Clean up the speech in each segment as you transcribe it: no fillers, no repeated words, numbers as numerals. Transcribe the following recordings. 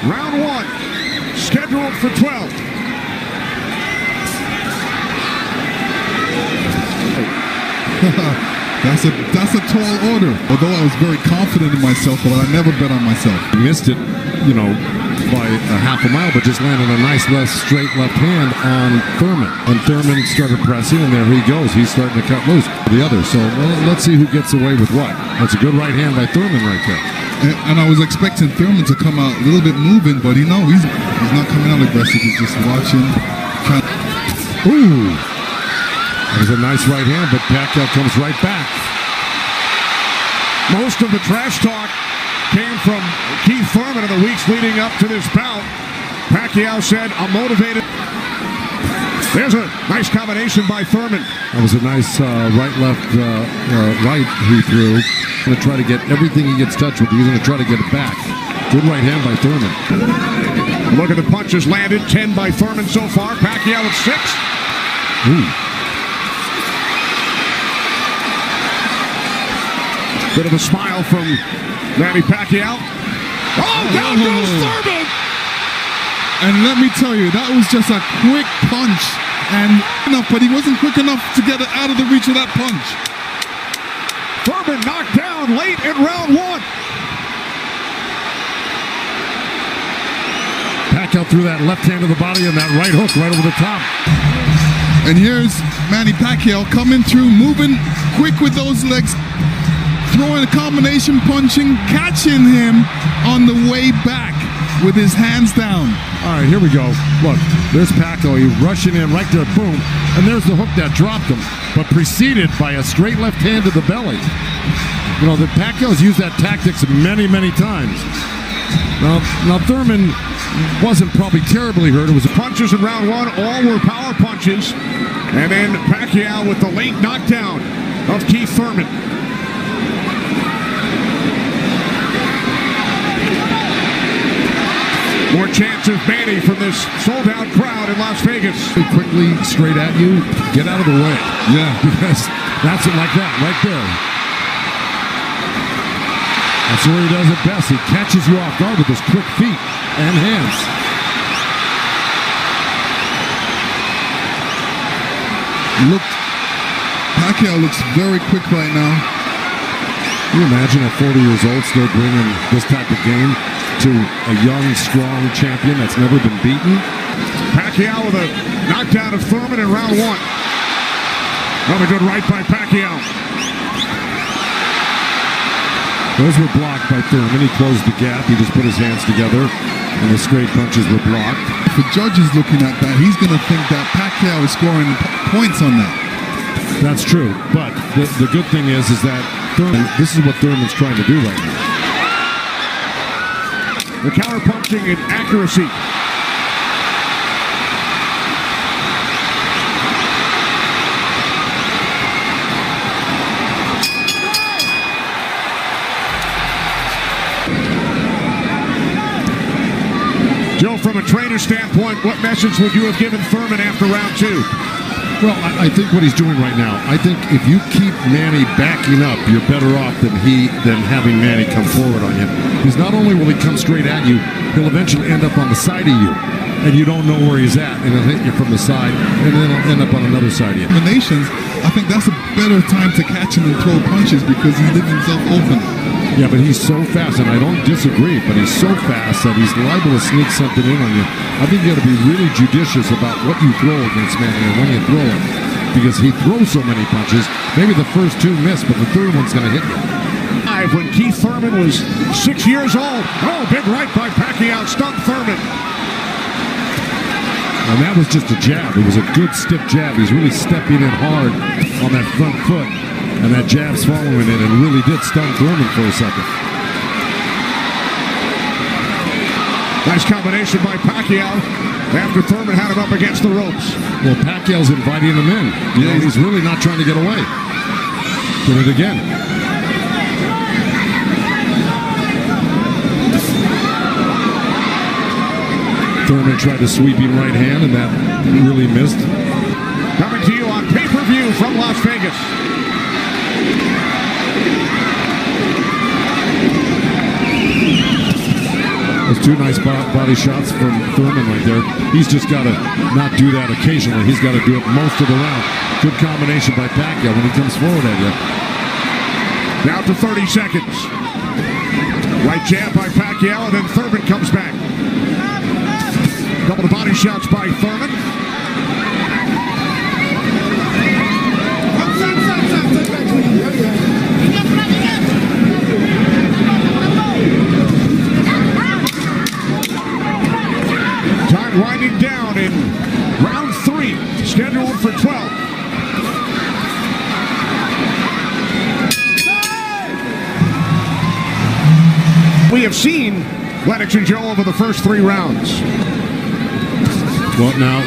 Round 1, scheduled for 12. That's a tall order. Although I was very confident in myself, but I never bet on myself. Missed it, by a half a mile, but just landed a nice straight left hand on Thurman. And Thurman started pressing, and there he goes. He's starting to cut loose the other. So let's see who gets away with what. That's a good right hand by Thurman right there. And I was expecting Thurman to come out a little bit moving, but he's not coming out aggressive. He's just watching. Ooh. That was a nice right hand, but Pacquiao comes right back. Most of the trash talk came from Keith Thurman in the weeks leading up to this bout. Pacquiao said, "I'm motivated." There's a nice combination by Thurman. That was a nice right-left right he threw. Going to try to get everything he gets touched with. He's going to try to get it back. Good right hand by Thurman. Look at the punches landed. 10 by Thurman so far. Pacquiao with 6. Ooh. Bit of a smile from Manny Pacquiao. Oh, down goes Thurman! And let me tell you, that was just a quick punch. But he wasn't quick enough to get it out of the reach of that punch. Thurman knocked down late in round 1. Pacquiao threw that left hand to the body and that right hook right over the top. And here's Manny Pacquiao coming through, moving quick with those legs. Throwing a combination, punching, catching him on the way back with his hands down. All right, here we go. Look, there's Pacquiao. He's rushing in right there, boom. And there's the hook that dropped him, but preceded by a straight left hand to the belly. The Pacquiao's used that tactics many, many times. Now Thurman wasn't probably terribly hurt. It was punches in round 1. All were power punches. And then Pacquiao with the late knockdown of Keith Thurman. More chance of Manny from this sold-out crowd in Las Vegas. Quickly, straight at you, get out of the way. Yeah. Because that's it like that, right there. That's where he does it best. He catches you off guard with his quick feet and hands. Pacquiao looks very quick right now. Can you imagine at 40 years old still bringing this type of game to a young, strong champion that's never been beaten? Pacquiao with a knockdown of Thurman in round 1. Another good right by Pacquiao. Those were blocked by Thurman. He closed the gap. He just put his hands together, and the straight punches were blocked. If the judge is looking at that, he's going to think that Pacquiao is scoring points on that. That's true. But the good thing is that Thurman, this is what Thurman's trying to do right now. The counter-punching and accuracy. Joe, from a trainer standpoint, what message would you have given Thurman after round 2? Well, I think what he's doing right now, I think if you keep Manny backing up, you're better off than having Manny come forward on you. Because not only will he come straight at you, he'll eventually end up on the side of you, and you don't know where he's at, and he'll hit you from the side, and then he'll end up on another side of you. Combinations, I think that's a better time to catch him and throw punches because he's leaving himself open. Yeah, but he's so fast, and I don't disagree, but he's so fast that he's liable to sneak something in on you. I think you got to be really judicious about what you throw against Manny and when you throw it, because he throws so many punches. Maybe the first 2 miss, but the third one's going to hit you. When Keith Thurman was 6 years old. Oh, big right by Pacquiao, stunned Thurman. And that was just a jab. It was a good stiff jab. He's really stepping in hard on that front foot. And that jab's following it and really did stun Thurman for a second. Nice combination by Pacquiao after Thurman had him up against the ropes. Well, Pacquiao's inviting him in. He's really not trying to get away. Did it again. Thurman tried a sweeping right hand, and that really missed. Coming to you on pay-per-view from Las Vegas. Those two nice body shots from Thurman right there. He's just got to not do that occasionally. He's got to do it most of the round. Good combination by Pacquiao when he comes forward at you. Down to 30 seconds. Right jab by Pacquiao, and then Thurman comes back. A couple of body shots by Thurman. Time winding down in round 3, scheduled for 12. We have seen Lennox and Joe over the first 3 rounds. Well, now,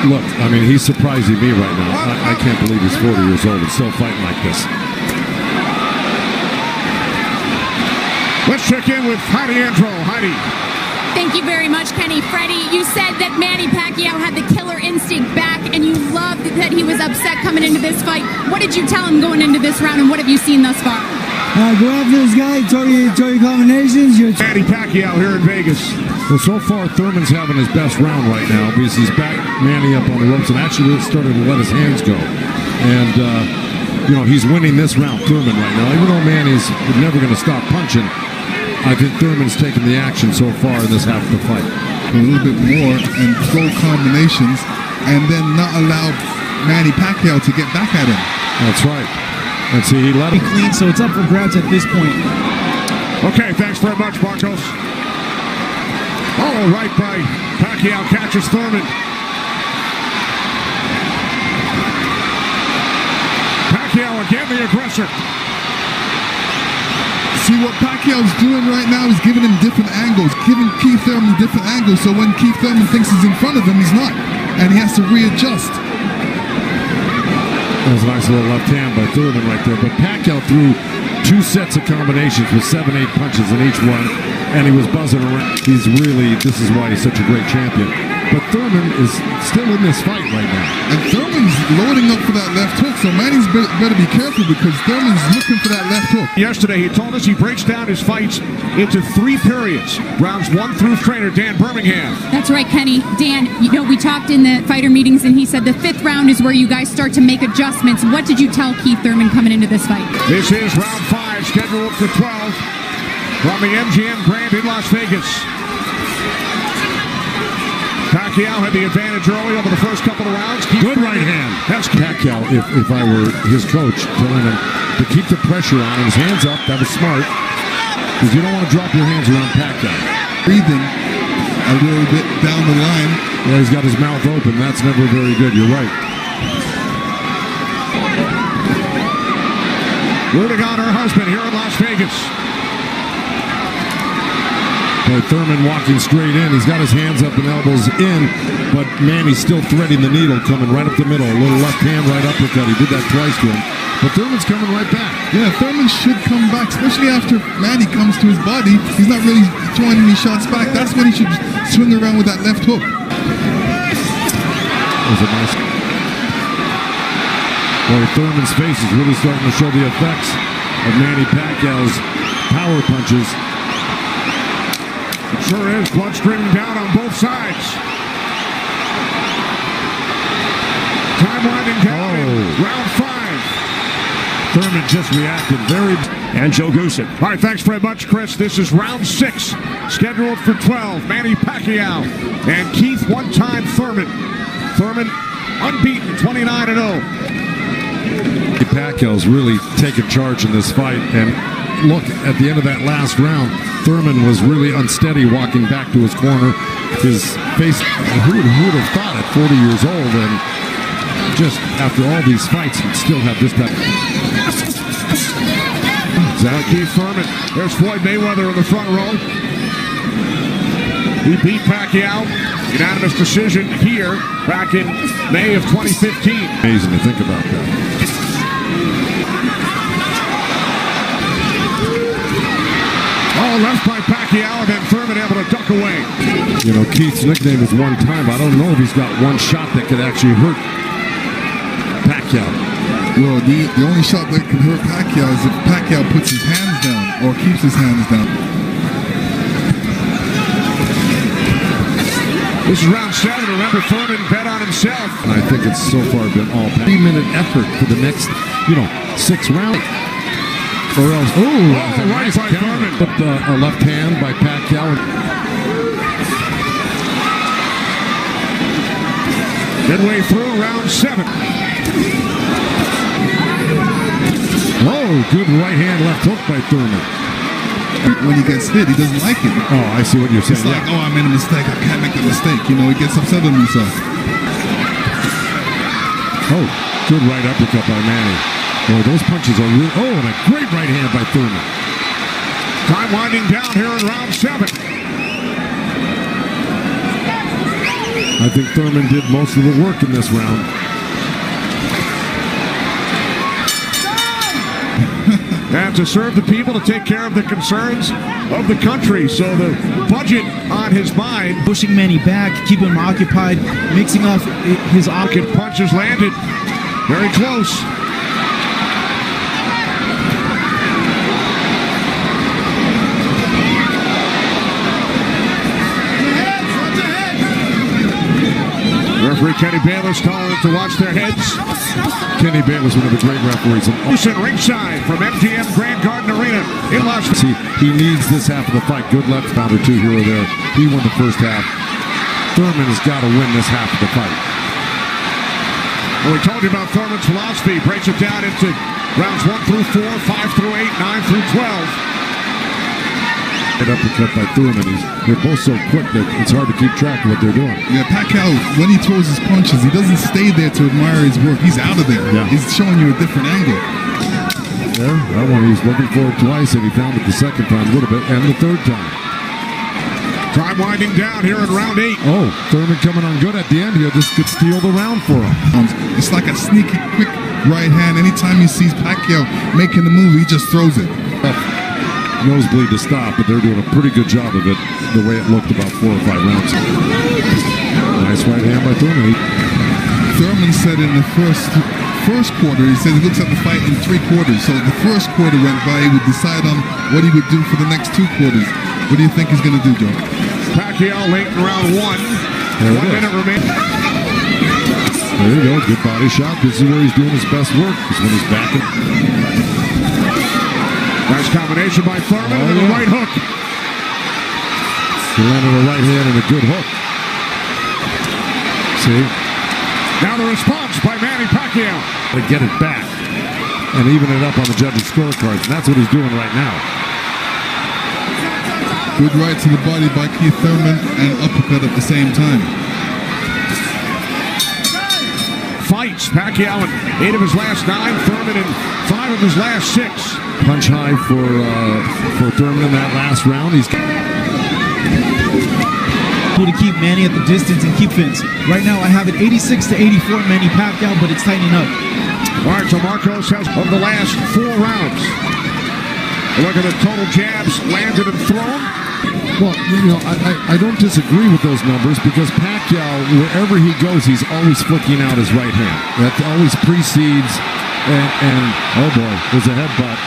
look, I mean, he's surprising me right now. I can't believe he's 40 years old and still fighting like this. Let's check in with Heidi Andro. Heidi. Thank you very much, Kenny. Freddie, you said that Manny Pacquiao had the killer instinct back, and you loved that he was upset coming into this fight. What did you tell him going into this round, and what have you seen thus far? Go after this guy, throw your combinations. Manny Pacquiao here in Vegas. Well, so far, Thurman's having his best round right now because he's back Manny up on the ropes and actually started to let his hands go. And, you know, he's winning this round, Thurman, right now. Even though Manny's never going to stop punching, I think Thurman's taken the action so far in this half of the fight. A little bit more and throw combinations and then not allow Manny Pacquiao to get back at him. That's right. And see, he let him Clean, so it's up for grabs at this point. Okay, thanks very much, Marcos. Oh, right by Pacquiao, catches Thurman. Pacquiao again, the aggressor. See, what Pacquiao's doing right now is giving him different angles, giving Keith Thurman different angles, so when Keith Thurman thinks he's in front of him, he's not, and he has to readjust. That was a nice little left hand by Thurman right there. But Pacquiao threw 2 sets of combinations with 7-8 punches in each one, and he was buzzing around. This is why he's such a great champion. But Thurman is still in this fight right now. And Thurman's loading up for that left hook, so Manny's better be careful because Thurman's looking for that left hook. Yesterday, he told us he breaks down his fights into 3 periods. Rounds 1 through trainer Dan Birmingham. That's right, Kenny. Dan, you know, we talked in the fighter meetings, and he said the 5th round is where you guys start to make adjustments. What did you tell Keith Thurman coming into this fight? This is round 5, scheduled for 12 from the MGM Grand in Las Vegas. Pacquiao had the advantage early over the first couple of rounds. Good right hand. That's Pacquiao, if I were his coach, telling him to keep the pressure on him. His hands up, that was smart. Because you don't want to drop your hands around Pacquiao. Breathing a little bit down the line. Yeah, he's got his mouth open. That's never very good. You're right. Rooting on her husband here in Las Vegas. Thurman walking straight in. He's got his hands up and elbows in, but Manny's still threading the needle, coming right up the middle. A little left hand, right uppercut. He did that twice to him. But Thurman's coming right back. Yeah, Thurman should come back, especially after Manny comes to his body. He's not really throwing any shots back. That's when he should swing around with that left hook. That was a nice... Boy, Thurman's face is really starting to show the effects of Manny Pacquiao's power punches. It sure is. Blood streaming down on both sides. Time winding down in round 5. Thurman just reacted very... And Joe Goosen. All right, thanks very much, Chris. This is round 6, scheduled for 12. Manny Pacquiao and Keith one-time Thurman. Thurman unbeaten, 29-0. Pacquiao's really taken charge in this fight, and look, at the end of that last round, Thurman was really unsteady walking back to his corner. His face, who would have thought at 40 years old, and just after all these fights, he'd still have this type. Keith Thurman. There's Floyd Mayweather in the front row. He beat Pacquiao. Unanimous decision here back in May of 2015. Amazing to think about that. Oh, left by Pacquiao, and then Thurman able to duck away. You know, Keith's nickname is one time. I don't know if he's got one shot that could actually hurt Pacquiao. Well, the only shot that can hurt Pacquiao is if Pacquiao puts his hands down or keeps his hands down. This is round 7. Remember, Thurman bet on himself. And I think it's so far been all 3-minute effort for the next, 6 rounds. Or else, right by Thurman. With a left hand by Pacquiao. Midway through round 7. Oh, good right hand, left hook by Thurman. When he gets hit, he doesn't like it. Oh, I see what you're saying. It's like, I made a mistake. I can't make the mistake. He gets upset with himself. Oh, good right uppercut by Manny. Boy, those punches are real. Oh, and a great right hand by Thurman. Time winding down here in round 7. I think Thurman did most of the work in this round. And to serve the people, to take care of the concerns of the country. So the budget on his mind. Pushing Manny back, keeping him occupied, mixing off his Pocket punches landed. Very close. Referee Kenny Bayless telling them to watch their heads. Kenny Bayless, one of the great referees. Listen ringside from MGM Grand Garden Arena in Las Vegas. See, he needs this half of the fight. Good left pound or two here or there. He won the first half. Thurman has got to win this half of the fight. Well, we told you about Thurman's philosophy. Breaks it down into rounds 1 through 4, 5 through 8, 9 through 12. Uppercut by Thurman. They're both so quick that it's hard to keep track of what they're doing. Yeah, Pacquiao, when he throws his punches, he doesn't stay there to admire his work. He's out of there. Yeah. He's showing you a different angle. Yeah, that one he was looking for it twice, and he found it the second time a little bit, and the third time. Time winding down here in round 8. Oh, Thurman coming on good at the end here. This could steal the round for him. It's like a sneaky, quick right hand. Anytime he sees Pacquiao making the move, he just throws it. Nosebleed to stop, but they're doing a pretty good job of it the way it looked about 4 or 5 rounds. Nice right hand by Thurman. Thurman said in the first quarter, he said he looks at the fight in 3 quarters. So the first quarter went by, he would decide on what he would do for the next 2 quarters. What do you think he's going to do, Joe? Pacquiao late in round 1. 1 minute remaining. There you go, good body shot. This is where he's doing his best work, is when he's backing. Nice combination by Thurman and a right hook. He landed a right hand and a good hook. See? Now the response by Manny Pacquiao. To get it back and even it up on the judges' scorecards. And that's what he's doing right now. Good right to the body by Keith Thurman and uppercut at the same time. Fights. Pacquiao in 8 of his last 9. Thurman in 5 of his last 6. Punch high for Thurman in that last round. He's to keep Manny at the distance and keep Vince. Right now I have it 86-84 Manny Pacquiao, but it's tightening up. All right, so Marcos has of the last 4 rounds. Look at the total jabs landed and thrown. Well, I don't disagree with those numbers because Pacquiao, wherever he goes, he's always flicking out his right hand. That always precedes, and oh boy, there's a headbutt.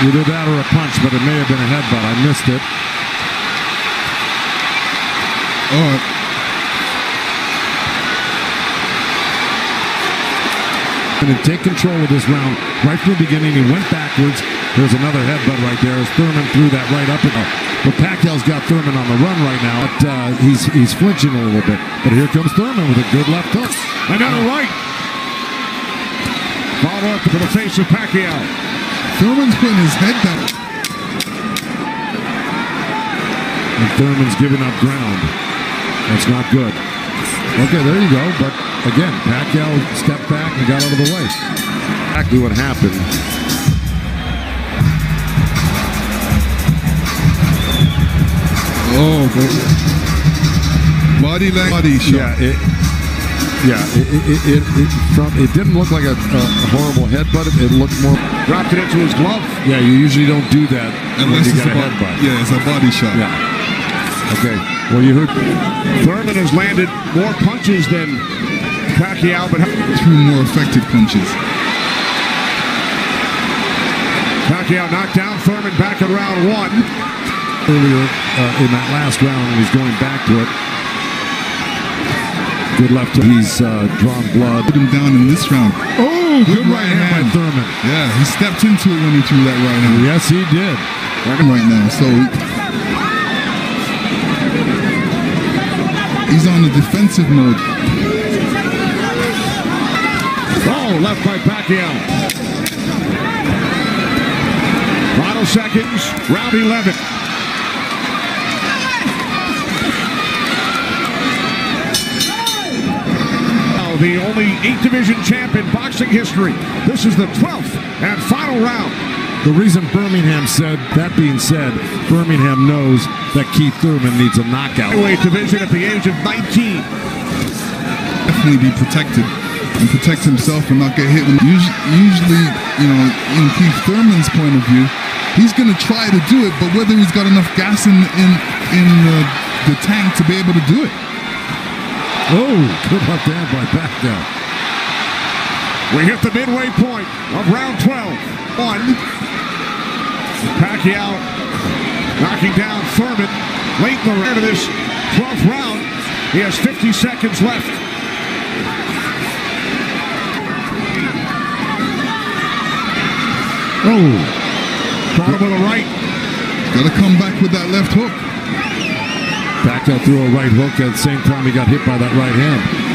Either that or a punch, but it may have been a headbutt. I missed it. And take control of this round right from the beginning. He went backwards. There's another headbutt right there as Thurman threw that right up. But Pacquiao's got Thurman on the run right now. But, he's flinching a little bit. But here comes Thurman with a good left hook. Another right. Followed up to the face of Pacquiao. Thurman's putting his head down. And Thurman's giving up ground. That's not good. Okay, there you go. But again, Pacquiao stepped back and got out of the way. Exactly what happened. Oh, body shot. It didn't look like a horrible headbutt. It looked more. Dropped it into his glove. Yeah, you usually don't do that Unless when you it's got a headbutt. Yeah, it's a body shot. Yeah. Okay. Well, you heard Thurman has landed more punches than Pacquiao, but 2 more effective punches. Pacquiao knocked down Thurman back in round 1. earlier in that last round, and he's going back to it. Good left hook. He's drawn blood. Put him down in this round. Oh, good right hand by Thurman. Yeah, he stepped into it when he threw that right hand. Yes, he did. Right now, so he's on the defensive mode. Oh, left by Pacquiao. Final seconds, round 11. The only 8-division champ in boxing history. This is the 12th and final round. The reason Birmingham said, that being said, Birmingham knows that Keith Thurman needs a knockout. Heavyweight division at the age of 19. Definitely be protected and protect himself and not get hit. Usually, you know, in Keith Thurman's point of view, he's going to try to do it, but whether he's got enough gas in the tank to be able to do it. Oh, good left hand by Pacquiao. We hit the midway point of round 12. Pacquiao knocking down Thurman late in the round of this 12th round. He has 50 seconds left. Oh, Caught him with a right. Got to come back with that left hook. Pacquiao threw a right hook at the same time he got hit by that right hand.